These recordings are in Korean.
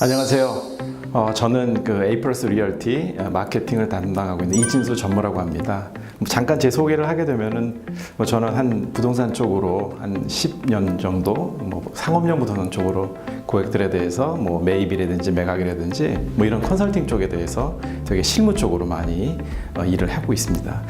안녕하세요. 저는 그 A+ 리얼티 마케팅을 담당하고 있는 이진수 전무라고 합니다. 잠깐 제 소개를 하게 되면은 저는 한 부동산 쪽으로 한 10년 정도 상업용 부동산 쪽으로 고객들에 대해서 매입이라든지 매각이라든지 이런 컨설팅 쪽에 대해서 되게 실무 쪽으로 많이 일을 하고 있습니다.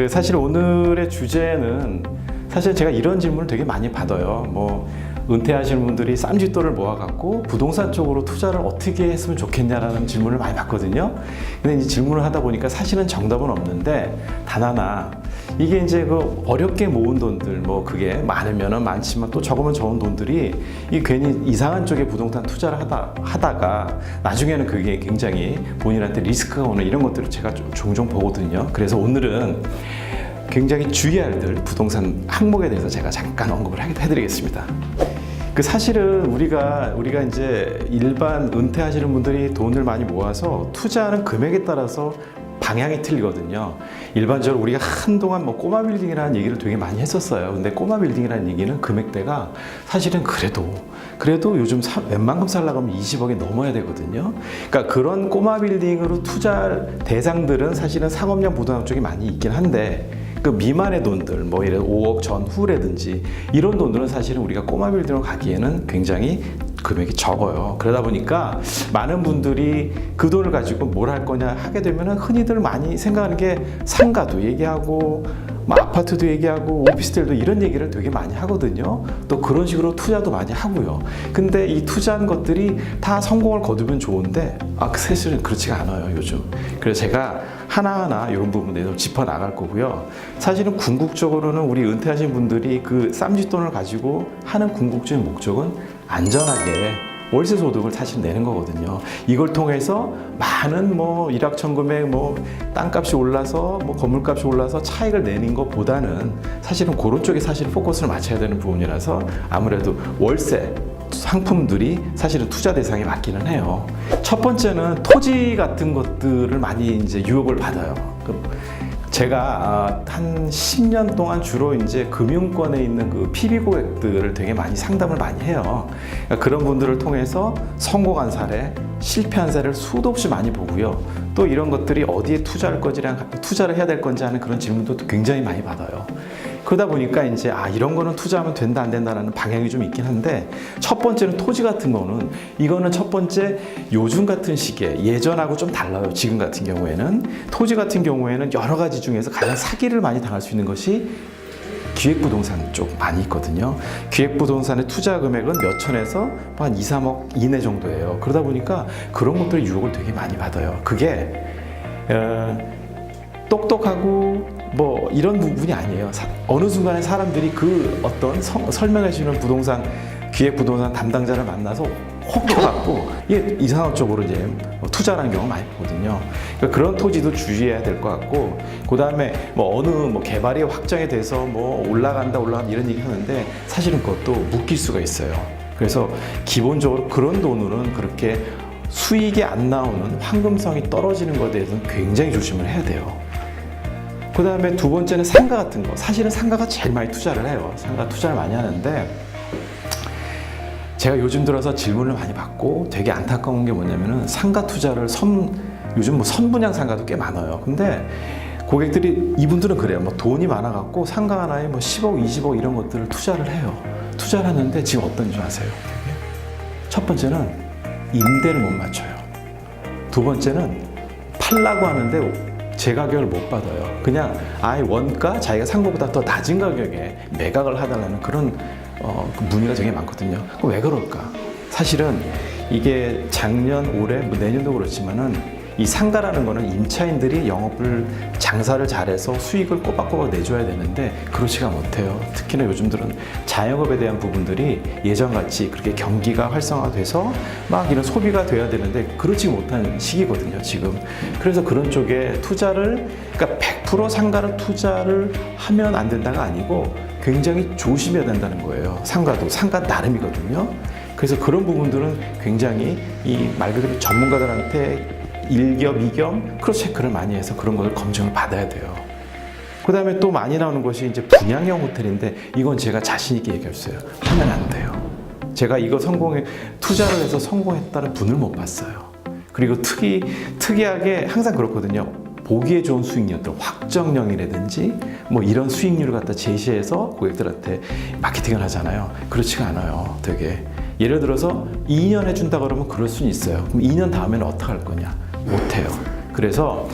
사실 오늘의 주제는 사실 제가 이런 질문을 되게 많이 받아요. 은퇴하시는 분들이 쌈짓돈을 모아갖고 부동산 쪽으로 투자를 어떻게 했으면 좋겠냐라는 질문을 많이 받거든요. 근데 이 질문을 하다 보니까 사실은 정답은 없는데 단 하나, 이게 이제 그 어렵게 모은 돈들, 그게 많으면은 많지만 또 적으면 적은 돈들이 이 괜히 이상한 쪽에 부동산 투자를 하다가 나중에는 그게 굉장히 본인한테 리스크가 오는 이런 것들을 제가 종종 보거든요. 그래서 오늘은 굉장히 주의해야 될 부동산 항목에 대해서 제가 잠깐 언급을 해드리겠습니다. 사실은 우리가 이제 일반 은퇴하시는 분들이 돈을 많이 모아서 투자하는 금액에 따라서 방향이 틀리거든요. 일반적으로 우리가 한동안 꼬마 빌딩이라는 얘기를 되게 많이 했었어요. 근데 꼬마 빌딩이라는 얘기는 금액대가 사실은 그래도 요즘 웬만큼 살려고 하면 20억이 넘어야 되거든요. 그러니까 그런 꼬마 빌딩으로 투자할 대상들은 사실은 상업용 부동산 쪽이 많이 있긴 한데, 그 미만의 돈들, 예를 들어 5억 전후라든지 이런 돈들은 사실은 우리가 꼬마 빌딩으로 가기에는 굉장히 금액이 적어요. 그러다 보니까 많은 분들이 그 돈을 가지고 뭘 할 거냐 하게 되면 흔히들 많이 생각하는 게 상가도 얘기하고 아파트도 얘기하고 오피스텔도 이런 얘기를 되게 많이 하거든요. 또 그런 식으로 투자도 많이 하고요. 근데 이 투자한 것들이 다 성공을 거두면 좋은데 사실은 그렇지가 않아요, 요즘. 그래서 제가 하나하나 이런 부분에 짚어 나갈 거고요. 사실은 궁극적으로는 우리 은퇴하신 분들이 그 쌈짓돈을 가지고 하는 궁극적인 목적은 안전하게 월세 소득을 사실 내는 거거든요. 이걸 통해서 많은 일확천금에 땅값이 올라서 건물값이 올라서 차익을 내는 것보다는 사실은 그런 쪽에 사실 포커스를 맞춰야 되는 부분이라서 아무래도 월세 상품들이 사실은 투자 대상에 맞기는 해요. 첫 번째는 토지 같은 것들을 많이 이제 유혹을 받아요. 제가 한 10년 동안 주로 이제 금융권에 있는 그 PB 고객들을 되게 많이 상담을 많이 해요. 그러니까 그런 분들을 통해서 성공한 사례, 실패한 사례를 수도 없이 많이 보고요. 또 이런 것들이 어디에 투자를 해야 될 건지 하는 그런 질문도 굉장히 많이 받아요. 그러다 보니까 이제 이런 거는 투자하면 된다 안 된다라는 방향이 좀 있긴 한데, 첫 번째는 토지 같은 거는 이거는 첫 번째 요즘 같은 시기에 예전하고 좀 달라요. 지금 같은 경우에는 토지 같은 경우에는 여러 가지 중에서 가장 사기를 많이 당할 수 있는 것이 기획부동산 쪽 많이 있거든요. 기획부동산의 투자 금액은 몇 천에서 한 2, 3억 이내 정도예요. 그러다 보니까 그런 것들의 유혹을 되게 많이 받아요. 그게 똑똑하고 이런 부분이 아니에요. 어느 순간에 사람들이 그 어떤 설명해 주는 기획부동산 담당자를 만나서 혹혀갖고 이상한 쪽으로 이제 투자하는 경우가 많이 보거든요. 그러니까 그런 토지도 주의해야 될 것 같고, 그 다음에 어느 개발이 확정이 돼서 올라간다 이런 얘기 하는데 사실은 그것도 묶일 수가 있어요. 그래서 기본적으로 그런 돈으로는 그렇게 수익이 안 나오는 황금성이 떨어지는 것에 대해서는 굉장히 조심을 해야 돼요. 그 다음에 두 번째는 상가 같은 거. 사실은 상가가 제일 많이 투자를 해요. 상가 투자를 많이 하는데, 제가 요즘 들어서 질문을 많이 받고 되게 안타까운 게 뭐냐면은 상가 투자를 요즘 선분양 상가도 꽤 많아요. 근데 고객들이, 이분들은 그래요. 돈이 많아갖고 상가 하나에 10억, 20억 이런 것들을 투자를 해요. 투자를 하는데 지금 어떤 줄 아세요? 첫 번째는 임대를 못 맞춰요. 두 번째는 팔라고 하는데 제 가격을 못 받아요. 그냥 원가 자기가 산 것보다 더 낮은 가격에 매각을 하달라는 그런 문의가 되게 많거든요. 그럼 왜 그럴까? 사실은 이게 작년, 올해, 내년도 그렇지만은 이 상가라는 거는 임차인들이 장사를 잘해서 수익을 꼬박꼬박 내줘야 되는데 그렇지가 못해요. 특히나 요즘들은 자영업에 대한 부분들이 예전같이 그렇게 경기가 활성화돼서 이런 소비가 돼야 되는데 그렇지 못한 시기거든요, 지금. 그래서 그런 쪽에 그러니까 100% 상가를 투자를 하면 안 된다가 아니고 굉장히 조심해야 된다는 거예요. 상가도 상가 나름이거든요. 그래서 그런 부분들은 굉장히 말 그대로 전문가들한테 일겸, 이겸 크로스 체크를 많이 해서 그런 걸 검증을 받아야 돼요. 그 다음에 또 많이 나오는 것이 이제 분양형 호텔인데, 이건 제가 자신 있게 얘기했어요. 하면 안 돼요. 제가 이거 투자를 해서 성공했다는 분을 못 봤어요. 그리고 특이하게 항상 그렇거든요. 보기에 좋은 수익률들, 확정령이라든지 뭐 이런 수익률을 갖다 제시해서 고객들한테 마케팅을 하잖아요. 그렇지가 않아요. 되게 예를 들어서 2년 해준다 그러면 그럴 수는 있어요. 그럼 2년 다음에는 어떻게 할 거냐? 못해요. 그래서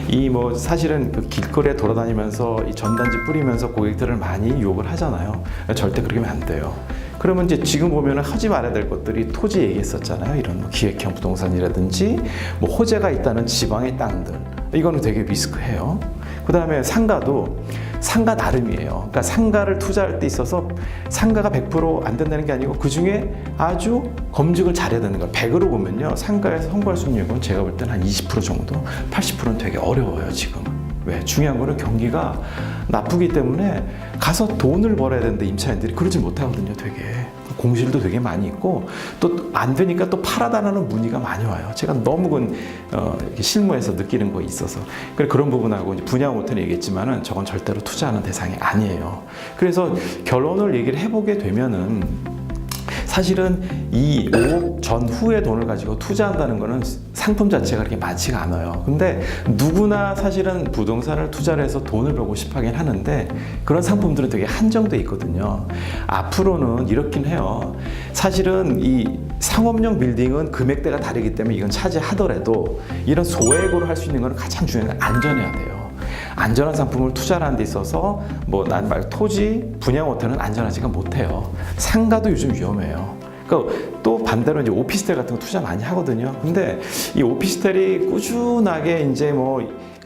이 뭐 사실은 그 길거리에 돌아다니면서 이 전단지 뿌리면서 고객들을 많이 유혹을 하잖아요. 절대 그렇게 하면 안 돼요. 그러면 이제 지금 보면은 하지 말아야 될 것들이 토지 얘기했었잖아요. 이런 뭐 기획형 부동산이라든지 뭐 호재가 있다는 지방의 땅들, 이거는 되게 리스크해요. 그 다음에 상가도 상가 나름이에요. 그러니까 상가를 투자할 때 있어서 상가가 100% 안 된다는 게 아니고 그 중에 아주 검증을 잘해야 되는 거예요. 100으로 보면요, 상가에서 성공할 수익률은 제가 볼 때는 한 20% 정도, 80%는 되게 어려워요 지금. 왜? 중요한 거는 경기가 나쁘기 때문에 가서 돈을 벌어야 되는데 임차인들이 그러지 못하거든요. 되게 공실도 되게 많이 있고 또 안 되니까 또 팔아달라는 문의가 많이 와요. 제가 너무 실무에서 느끼는 거 있어서 그런 부분하고 이제 분야 못해는 얘기했지만은 저건 절대로 투자하는 대상이 아니에요. 그래서 결론을 얘기를 해보게 되면은 사실은 이 5억 전후의 돈을 가지고 투자한다는 거는 상품 자체가 그렇게 많지가 않아요. 근데 누구나 사실은 부동산을 투자를 해서 돈을 벌고 싶어 하긴 하는데 그런 상품들은 되게 한정돼 있거든요. 앞으로는 이렇긴 해요. 사실은 이 상업용 빌딩은 금액대가 다르기 때문에 이건 차지하더라도 이런 소액으로 할 수 있는 건 가장 중요한 건 안전해야 돼요. 안전한 상품을 투자하는 데 있어서 뭐 난 말고 토지, 분양 호텔은 안전하지가 못해요. 상가도 요즘 위험해요. 그러니까 또 반대로 이제 오피스텔 같은 거 투자 많이 하거든요. 근데 이 오피스텔이 꾸준하게 이제 뭐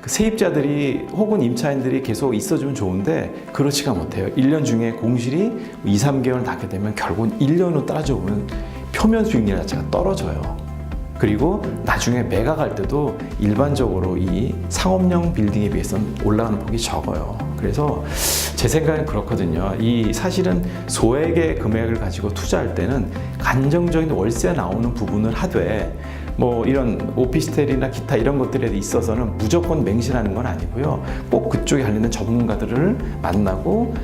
세입자들이 혹은 임차인들이 계속 있어주면 좋은데 그렇지가 못해요. 1년 중에 공실이 2, 3개월 나게 되면 결국은 1년 후 따져보면 표면 수익률 자체가 떨어져요. 그리고 나중에 매각할 때도 일반적으로 이 상업용 빌딩에 비해서는 올라가는 폭이 적어요. 그래서 제 생각은 그렇거든요. 이 사실은 소액의 금액을 가지고 투자할 때는 안정적인 월세 나오는 부분을 하되 뭐 이런 오피스텔이나 기타 이런 것들에 있어서는 무조건 맹신하는 건 아니고요. 꼭 그쪽에 관련된 전문가들을 만나고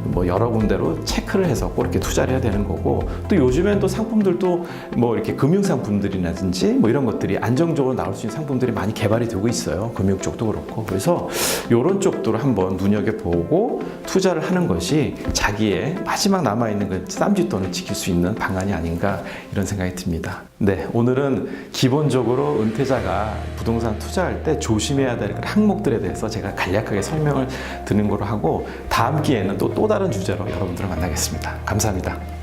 뭐 여러 군데로 체크를 해서 꼭 이렇게 투자를 해야 되는 거고, 또 요즘엔 또 상품들도 뭐 이렇게 금융 상품들이라든지 뭐 이런 것들이 안정적으로 나올 수 있는 상품들이 많이 개발이 되고 있어요. 금융 쪽도 그렇고. 그래서 이런 쪽들을 한번 눈여겨보고 투자를 하는 것이 자기의 마지막 남아있는 그 쌈짓돈을 지킬 수 있는 방안이 아닌가 이런 생각이 듭니다. 네, 오늘은 기본적으로 은퇴자가 부동산 투자할 때 조심해야 될 항목들에 대해서 제가 간략하게 설명을 드리는 거로 하고, 다음 기회에는 또 다른 주제로 여러분들을 만나겠습니다. 감사합니다.